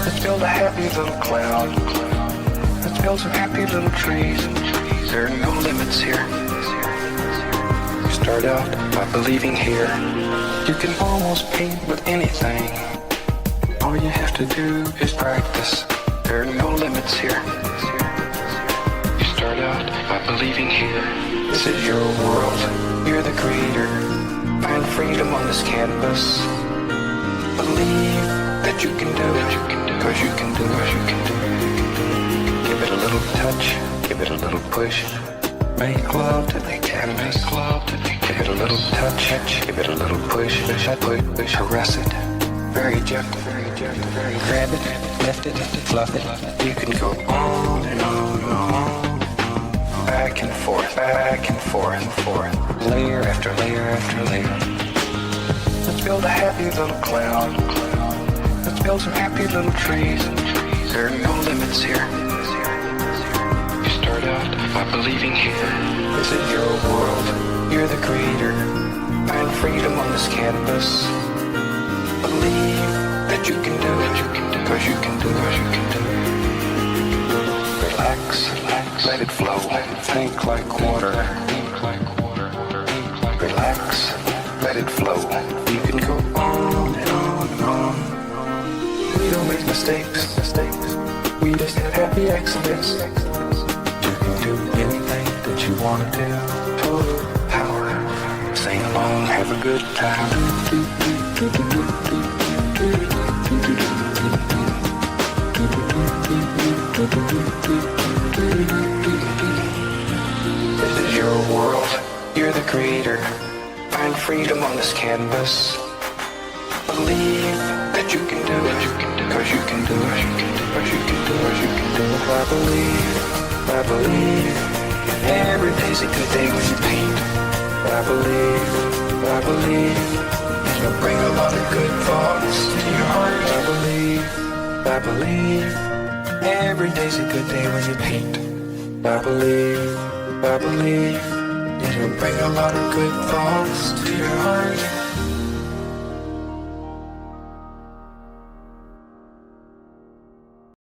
Let's build a happy little cloud. Let's build some happy little trees. There are no limits here. You start out by believing here. You can almost paint with anything. All you have to do is practice. There are no limits here. You start out by believing here. This is your world. You're the creator. Find freedom on this canvas. Believe that you can do it. Cause you can do it. Give it a little touch. Give it a little push. Make love to the canvas. Give it a little touch. Give it a little push. Caress it. Very gentle. Grab it. Lift it. Fluff it. You can go on and on and on. Back and forth. Back and forth. Layer after layer after layer. Let's build a happy little cloud. Let's build some happy little trees. There are no limits here. You start out by believing here. This is your world. You're the creator. Find freedom on this canvas. Believe that you can do it. Cause you can do it. Relax. Let it flow. Think like water. Relax. Let it flow. You can go on and on and on. We don't make mistakes. We just have happy accidents. You can do anything that you want to do. Total power. Sing along, have a good time. This is your world. You're the creator. Find freedom on this canvas. Believe that you can do it. Cause you can do it. I believe. Every day's a good day when you paint. I believe. It'll bring a lot of good thoughts to your heart. I believe. Every day's a good day when you paint. I believe. It'll bring a lot of good thoughts to your heart.